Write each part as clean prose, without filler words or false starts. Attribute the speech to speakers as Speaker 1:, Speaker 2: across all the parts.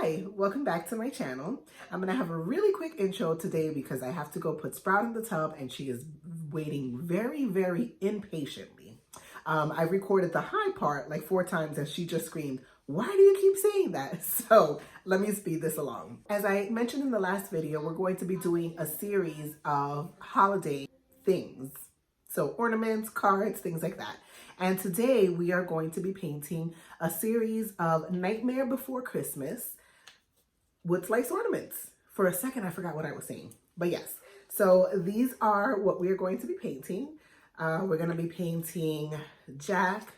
Speaker 1: Hi, welcome back to my channel. I'm gonna have a really quick intro today because I have to go put Sprout in the tub and she is waiting very impatiently. I recorded the hi part like 4 times and she just screamed, "Why do you keep saying that?" So let me speed this along. As I mentioned in the last video, we're going to be doing a series of holiday things. So ornaments, cards, things like that. And today we are going to be painting a series of Nightmare Before Christmas wood slice ornaments. For a second, I forgot what I was saying, but yes. So these are what we are going to be painting. We're going to be painting Jack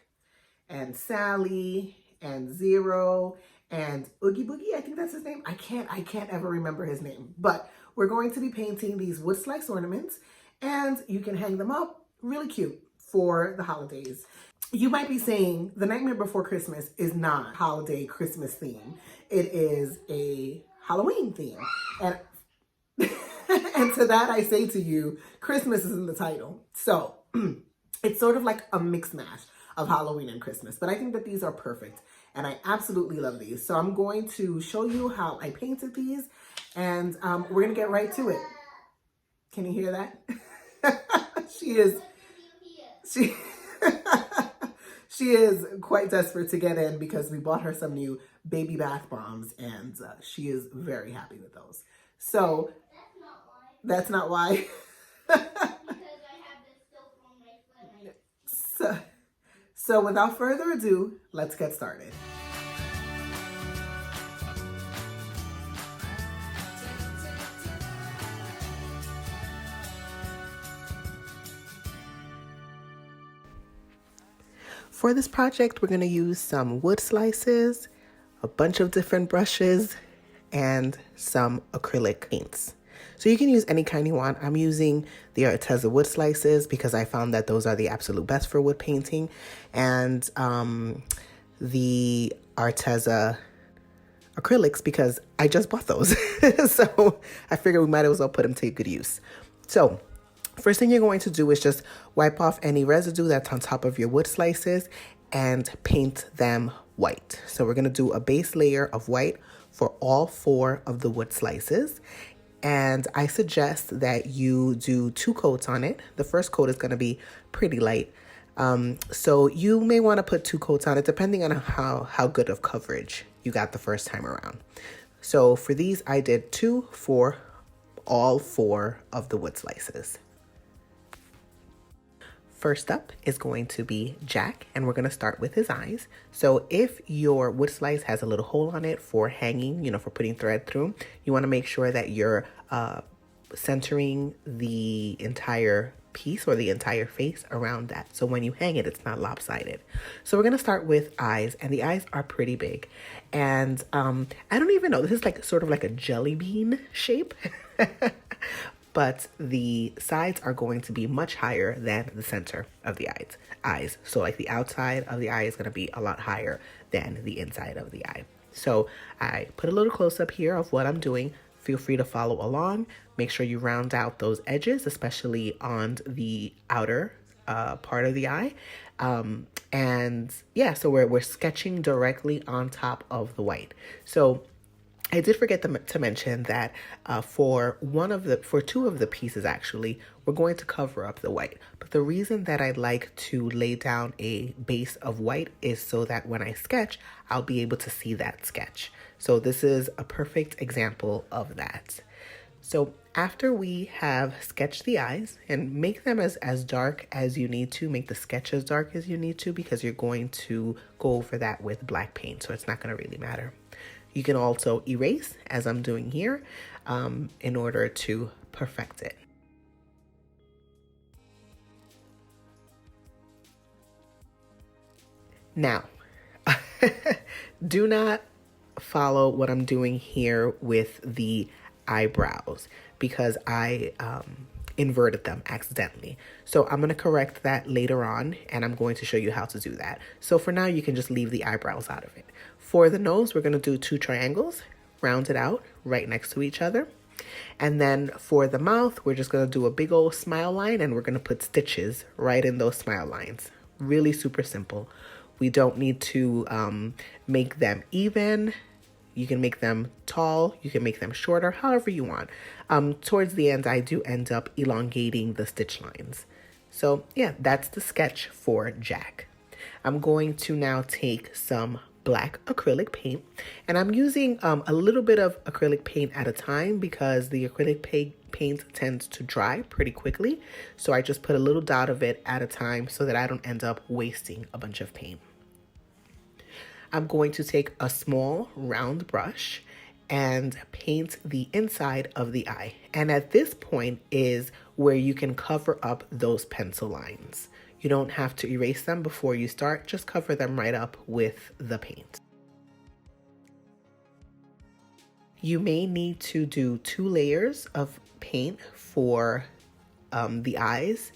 Speaker 1: and Sally and Zero and Oogie Boogie. I think that's his name. I can't ever remember his name, but we're going to be painting these wood slice ornaments and you can hang them up really cute for the holidays. You might be saying the Nightmare Before Christmas is not holiday Christmas theme. It is a Halloween theme. And and to that I say to you, Christmas is in the title. So it's sort of like a mix mash of Halloween and Christmas. But I think that these are perfect. And I absolutely love these. So I'm going to show you how I painted these. And we're going to get right to it. Can you hear that? She is quite desperate to get in because we bought her some new baby bath bombs and she is very happy with those. So that's not why. Because I have this silk on my foot. So without further ado, let's get started. For this project, we're going to use some wood slices, a bunch of different brushes, and some acrylic paints. So you can use any kind you want. I'm using the Arteza wood slices because I found that those are the absolute best for wood painting, and the Arteza acrylics because I just bought those. So I figured we might as well put them to good use. So first thing you're going to do is just wipe off any residue that's on top of your wood slices and paint them white. So we're going to do a base layer of white for all 4 of the wood slices. And I suggest that you do 2 coats on it. The first coat is going to be pretty light. So you may want to put 2 coats on it depending on how good of coverage you got the first time around. So for these, I did 2 for all 4 of the wood slices. First up is going to be Jack, and we're going to start with his eyes. So if your wood slice has a little hole on it for hanging, for putting thread through, you want to make sure that you're centering the entire piece or the entire face around that. So when you hang it, it's not lopsided. So we're going to start with eyes, and the eyes are pretty big. And I don't even know, this is like sort of like a jelly bean shape. But the sides are going to be much higher than the center of the eyes. So like the outside of the eye is going to be a lot higher than the inside of the eye. So I put a little close up here of what I'm doing. Feel free to follow along. Make sure you round out those edges, especially on the outer part of the eye. And yeah, so we're sketching directly on top of the white. So I did forget to mention that for 2 of the pieces, actually, we're going to cover up the white. But the reason that I like to lay down a base of white is so that when I sketch, I'll be able to see that sketch. So this is a perfect example of that. So after we have sketched the eyes, and make them as dark as you need to, make the sketch as dark as you need to, because you're going to go over that with black paint, so it's not going to really matter. You can also erase, as I'm doing here, in order to perfect it. Now, do not follow what I'm doing here with the eyebrows because I inverted them accidentally. So I'm going to correct that later on, and I'm going to show you how to do that. So for now, you can just leave the eyebrows out of it. For the nose, we're going to do 2 triangles, rounded out right next to each other. And then for the mouth, we're just going to do a big old smile line, and we're going to put stitches right in those smile lines. Really super simple. We don't need to make them even. You can make them tall, you can make them shorter, however you want. Towards the end, I do end up elongating the stitch lines. So yeah, that's the sketch for Jack. I'm going to now take some black acrylic paint, and I'm using a little bit of acrylic paint at a time because the acrylic paint tends to dry pretty quickly. So I just put a little dot of it at a time so that I don't end up wasting a bunch of paint. I'm going to take a small round brush and paint the inside of the eye. And at this point is where you can cover up those pencil lines. You don't have to erase them before you start, just cover them right up with the paint. You may need to do 2 layers of paint for the eyes.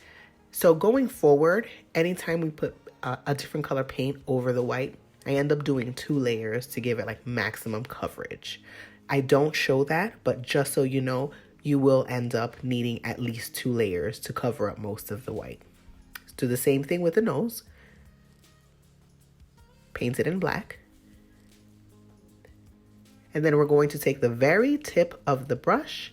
Speaker 1: So going forward, anytime we put a different color paint over the white, I end up doing 2 layers to give it like maximum coverage. I don't show that, but just so you know, you will end up needing at least 2 layers to cover up most of the white. Do the same thing with the nose. Paint it in black. And then we're going to take the very tip of the brush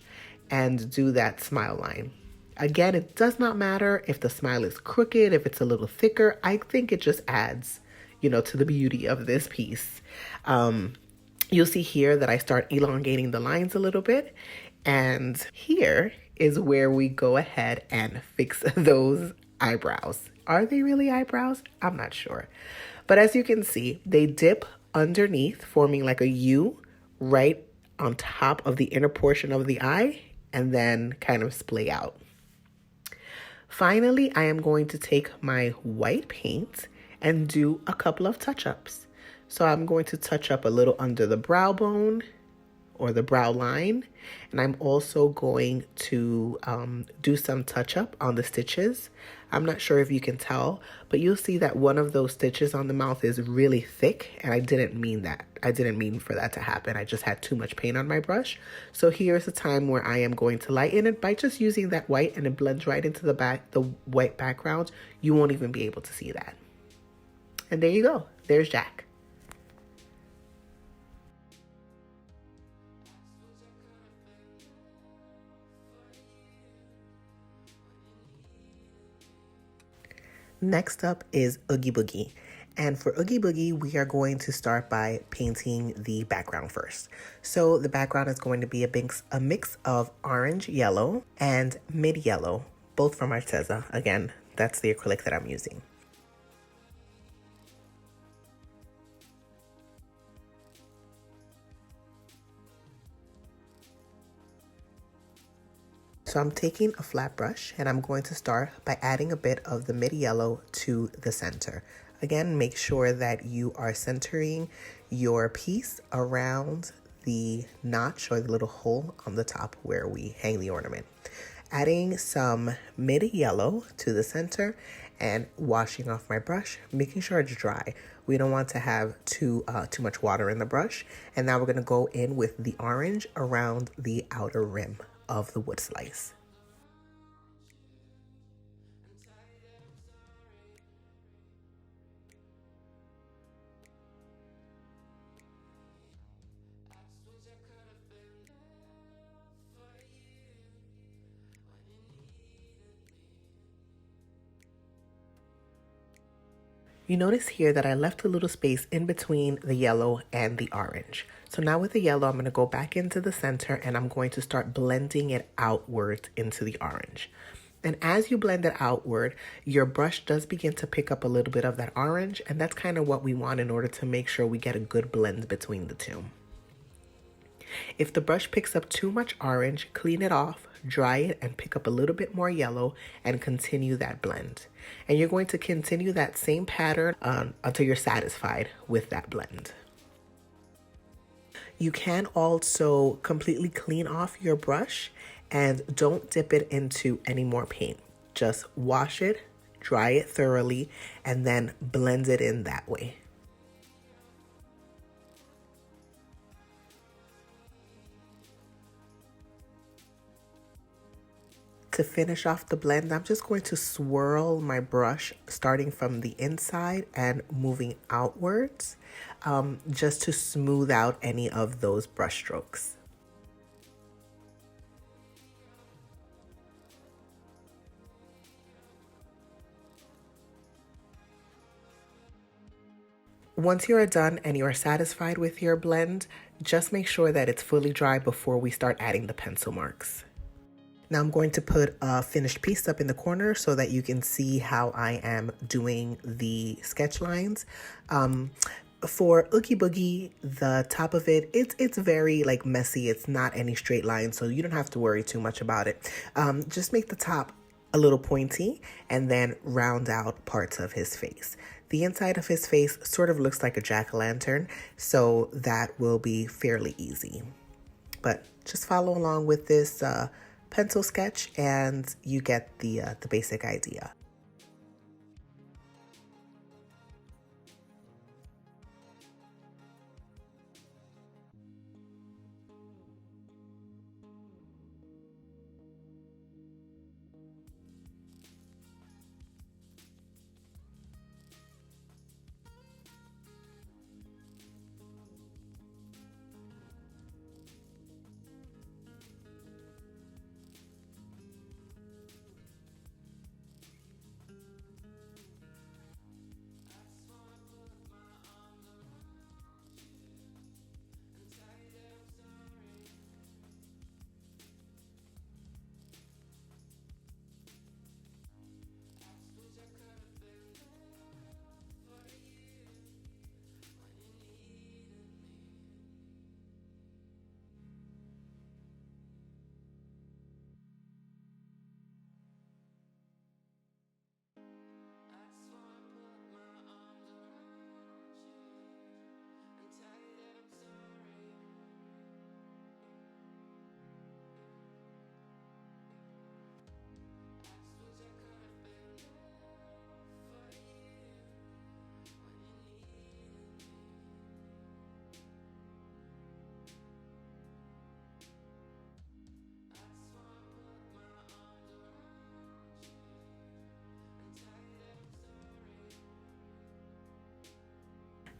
Speaker 1: and do that smile line. Again, it does not matter if the smile is crooked, if it's a little thicker. I think it just adds, to the beauty of this piece. You'll see here that I start elongating the lines a little bit. And here is where we go ahead and fix those eyebrows. Are they really eyebrows? I'm not sure. But as you can see, they dip underneath, forming like a U right on top of the inner portion of the eye, and then kind of splay out. Finally, I am going to take my white paint and do a couple of touch-ups. So I'm going to touch up a little under the brow bone or the brow line. And I'm also going to do some touch up on the stitches. I'm not sure if you can tell, but you'll see that one of those stitches on the mouth is really thick, and I didn't mean that. I didn't mean for that to happen. I just had too much paint on my brush. So here's a time where I am going to lighten it by just using that white, and it blends right into the white background. You won't even be able to see that. And there you go. There's Jack. Next up is Oogie Boogie. And for Oogie Boogie, we are going to start by painting the background first. So the background is going to be a mix of orange yellow and mid yellow, both from Arteza. Again, that's the acrylic that I'm using. So I'm taking a flat brush and I'm going to start by adding a bit of the mid yellow to the center. Again, make sure that you are centering your piece around the notch or the little hole on the top where we hang the ornament. Adding some mid yellow to the center and washing off my brush, making sure it's dry. We don't want to have too much water in the brush. And now we're going to go in with the orange around the outer rim of the wood slice. You notice here that I left a little space in between the yellow and the orange. So now with the yellow, I'm going to go back into the center and I'm going to start blending it outward into the orange. And as you blend it outward, your brush does begin to pick up a little bit of that orange, and that's kind of what we want in order to make sure we get a good blend between the two. If the brush picks up too much orange, clean it off, dry it, and pick up a little bit more yellow and continue that blend. And you're going to continue that same pattern until you're satisfied with that blend. You can also completely clean off your brush and don't dip it into any more paint. Just wash it, dry it thoroughly, and then blend it in that way. To finish off the blend, I'm just going to swirl my brush starting from the inside and moving outwards, just to smooth out any of those brush strokes. Once you are done and you are satisfied with your blend, just make sure that it's fully dry before we start adding the pencil marks. Now I'm going to put a finished piece up in the corner so that you can see how I am doing the sketch lines. For Oogie Boogie, the top of it, it's very like messy. It's not any straight line, so you don't have to worry too much about it. Just make the top a little pointy and then round out parts of his face. The inside of his face sort of looks like a jack-o'-lantern, so that will be fairly easy. But just follow along with this pencil sketch and you get the basic idea.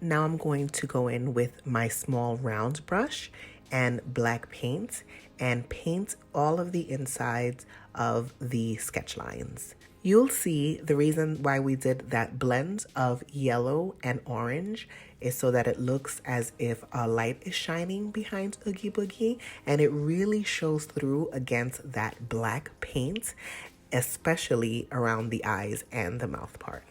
Speaker 1: Now I'm going to go in with my small round brush and black paint and paint all of the insides of the sketch lines. You'll see the reason why we did that blend of yellow and orange is so that it looks as if a light is shining behind Oogie Boogie, and it really shows through against that black paint, especially around the eyes and the mouth part.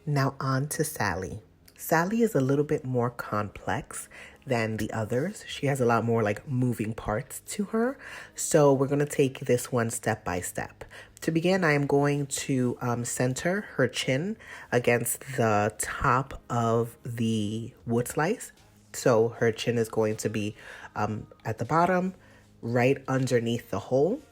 Speaker 1: Now on to Sally. Sally is a little bit more complex than the others. She has a lot more like moving parts to her. So we're going to take this one step by step. To begin, I am going to center her chin against the top of the wood slice. So her chin is going to be at the bottom, right underneath the hole.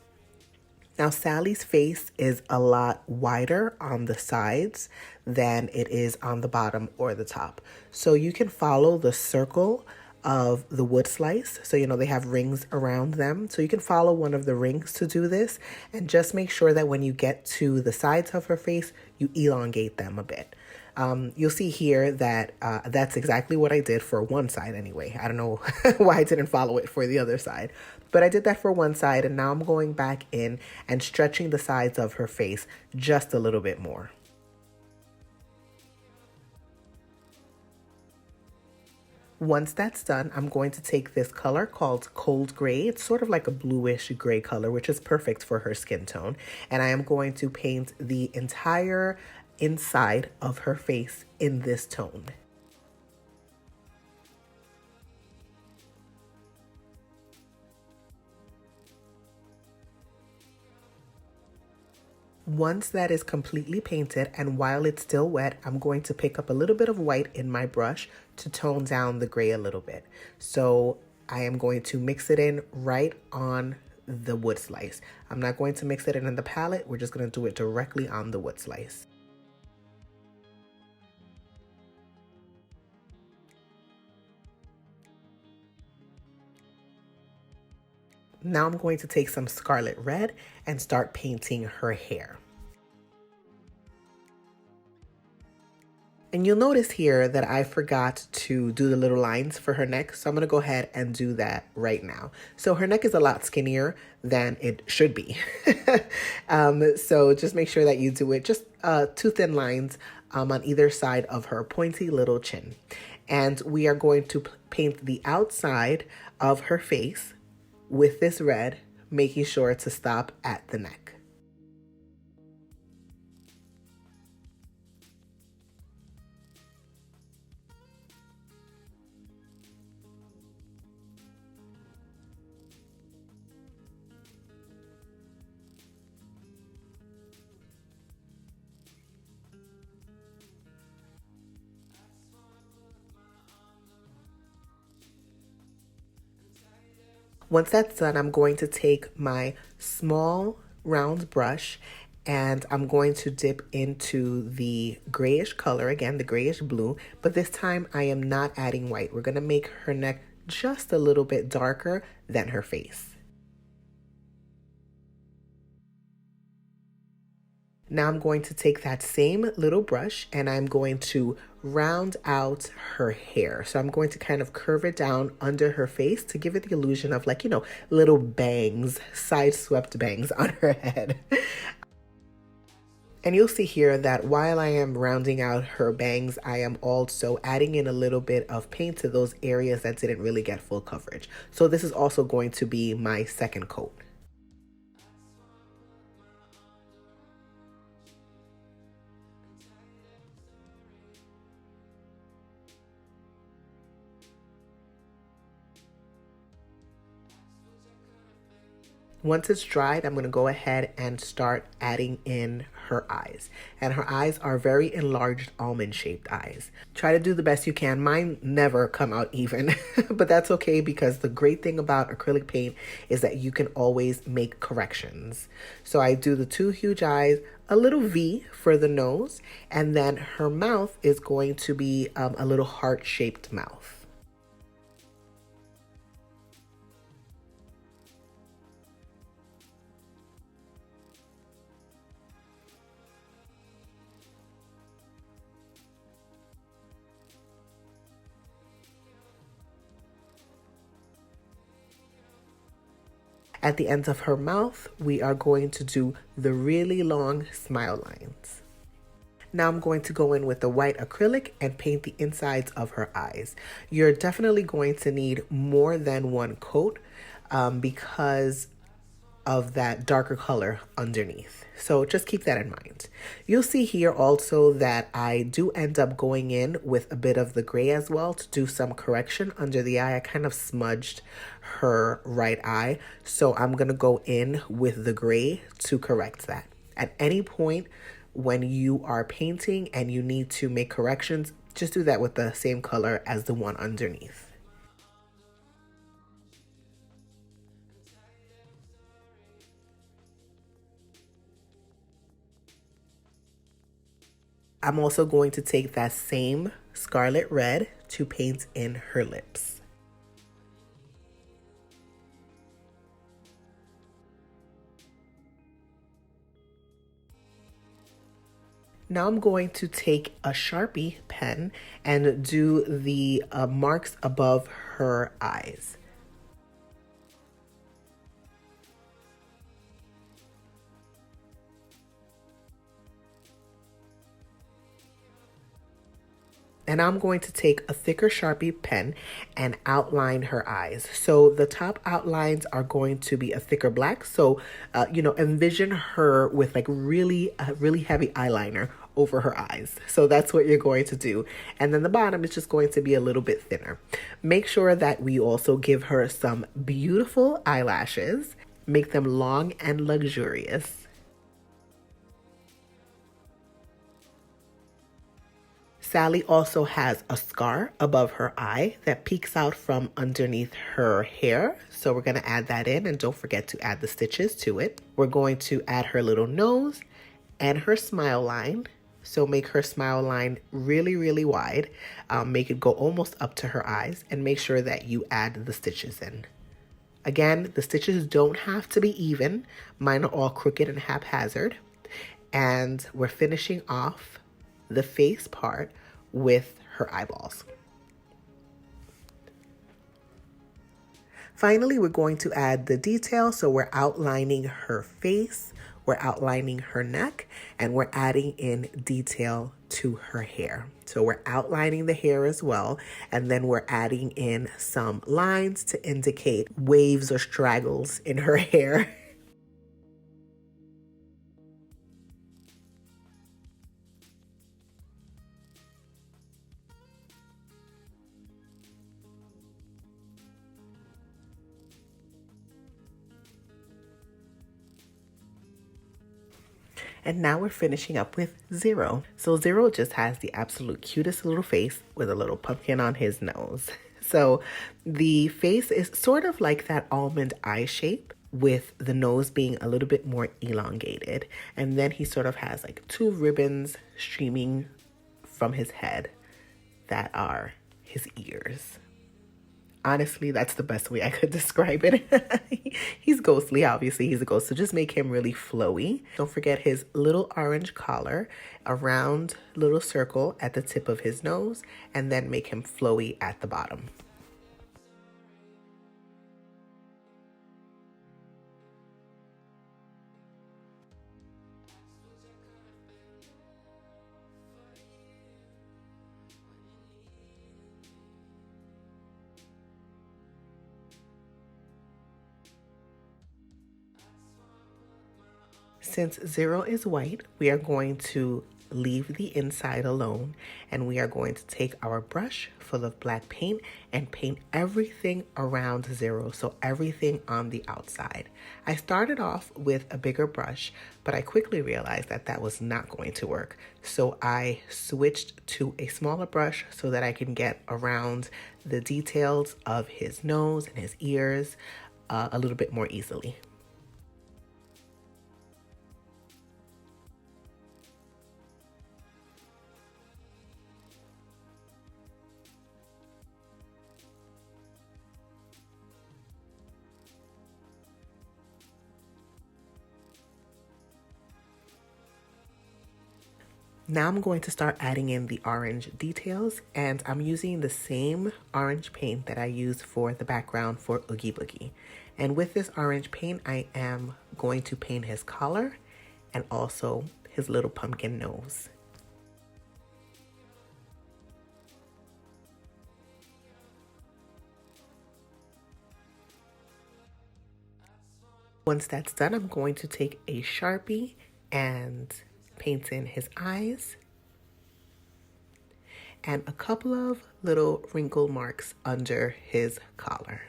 Speaker 1: Now, Sally's face is a lot wider on the sides than it is on the bottom or the top. So you can follow the circle of the wood slice. So, you know, they have rings around them. So you can follow one of the rings to do this, and just make sure that when you get to the sides of her face, you elongate them a bit. You'll see here that that's exactly what I did for one side anyway. I don't know why I didn't follow it for the other side, but I did that for one side, and now I'm going back in and stretching the sides of her face just a little bit more. Once that's done, I'm going to take this color called Cold Gray. It's sort of like a bluish gray color, which is perfect for her skin tone. And I am going to paint the entire inside of her face in this tone. Once that is completely painted and while it's still wet, I'm going to pick up a little bit of white in my brush to tone down the gray a little bit. So I am going to mix it in right on the wood slice. I'm not going to mix it in the palette. We're just going to do it directly on the wood slice. Now I'm going to take some scarlet red and start painting her hair. And you'll notice here that I forgot to do the little lines for her neck, so I'm going to go ahead and do that right now. So her neck is a lot skinnier than it should be. So just make sure that you do it just 2 thin lines on either side of her pointy little chin. And we are going to paint the outside of her face with this red, making sure to stop at the neck. Once that's done, I'm going to take my small round brush and I'm going to dip into the grayish color, again, the grayish blue, but this time I am not adding white. We're gonna make her neck just a little bit darker than her face. Now I'm going to take that same little brush and I'm going to round out her hair. So I'm going to kind of curve it down under her face to give it the illusion of, like, you know, little bangs, side swept bangs on her head. And you'll see here that while I am rounding out her bangs, I am also adding in a little bit of paint to those areas that didn't really get full coverage. So this is also going to be my second coat. Once it's dried, I'm going to go ahead and start adding in her eyes. And her eyes are very enlarged almond-shaped eyes. Try to do the best you can. Mine never come out even, but that's okay because the great thing about acrylic paint is that you can always make corrections. So I do the 2 huge eyes, a little V for the nose, and then her mouth is going to be a little heart-shaped mouth. At the ends of her mouth, we are going to do the really long smile lines. Now I'm going to go in with the white acrylic and paint the insides of her eyes. You're definitely going to need more than 1 coat because of that darker color underneath. So just keep that in mind. You'll see here also that I do end up going in with a bit of the gray as well to do some correction under the eye. I kind of smudged her right eye. So I'm gonna go in with the gray to correct that. At any point when you are painting and you need to make corrections, just do that with the same color as the one underneath. I'm also going to take that same scarlet red to paint in her lips. Now I'm going to take a Sharpie pen and do the marks above her eyes. And I'm going to take a thicker Sharpie pen and outline her eyes. So the top outlines are going to be a thicker black. So, envision her with like really heavy eyeliner over her eyes. So that's what you're going to do. And then the bottom is just going to be a little bit thinner. Make sure that we also give her some beautiful eyelashes. Make them long and luxurious. Sally also has a scar above her eye that peeks out from underneath her hair. So we're going to add that in, and don't forget to add the stitches to it. We're going to add her little nose and her smile line. So make her smile line really wide. Make it go almost up to her eyes, and make sure that you add the stitches in. Again, the stitches don't have to be even. Mine are all crooked and haphazard. And we're finishing off the face part with her eyeballs. Finally, we're going to add the detail. So we're outlining her face, we're outlining her neck, and we're adding in detail to her hair. So we're outlining the hair as well, and then we're adding in some lines to indicate waves or straggles in her hair. And now we're finishing up with Zero. So Zero just has the absolute cutest little face with a little pumpkin on his nose. So the face is sort of like that almond eye shape, with the nose being a little bit more elongated. And then he sort of has like two ribbons streaming from his head that are his ears. Honestly, that's the best way I could describe it. He's ghostly, obviously, he's a ghost, so just make him really flowy. Don't forget his little orange collar, a round little circle at the tip of his nose, and then make him flowy at the bottom. Since Zero is white, we are going to leave the inside alone, and we are going to take our brush full of black paint and paint everything around Zero, so everything on the outside. I started off with a bigger brush, but I quickly realized that that was not going to work. So I switched to a smaller brush so that I can get around the details of his nose and his ears a little bit more easily. Now I'm going to start adding in the orange details, and I'm using the same orange paint that I used for the background for Oogie Boogie. And with this orange paint, I am going to paint his collar and also his little pumpkin nose. Once that's done, I'm going to take a Sharpie and paint in his eyes and a couple of little wrinkle marks under his collar.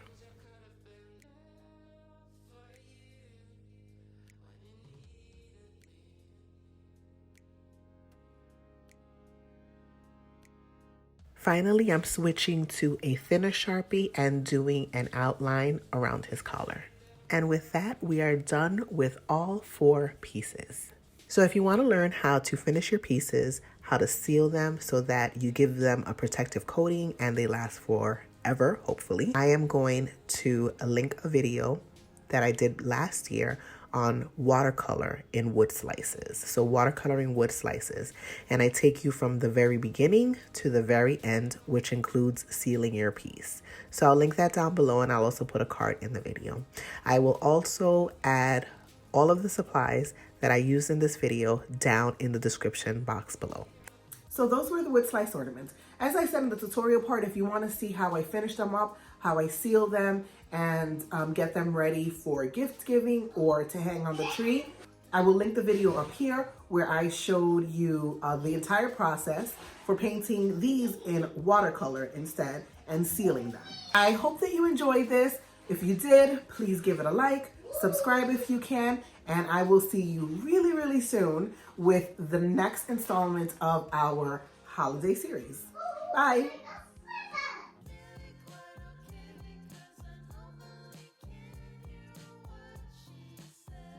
Speaker 1: Finally, I'm switching to a thinner Sharpie and doing an outline around his collar. And with that, we are done with all 4 pieces. So if you want to learn how to finish your pieces, how to seal them so that you give them a protective coating and they last forever, hopefully, I am going to link a video that I did last year on watercolor in wood slices. So watercoloring wood slices. And I take you from the very beginning to the very end, which includes sealing your piece. So I'll link that down below, and I'll also put a card in the video. I will also add all of the supplies that I used in this video down in the description box below. So those were the wood slice ornaments. As I said in the tutorial part, if you want to see how I finish them up, how I seal them, and get them ready for gift giving or to hang on the tree, I will link the video up here where I showed you the entire process for painting these in watercolor instead and sealing them. I hope that you enjoyed this. If you did, please give it a like, subscribe if you can, and I will see you really, really soon with the next installment of our holiday series. Bye.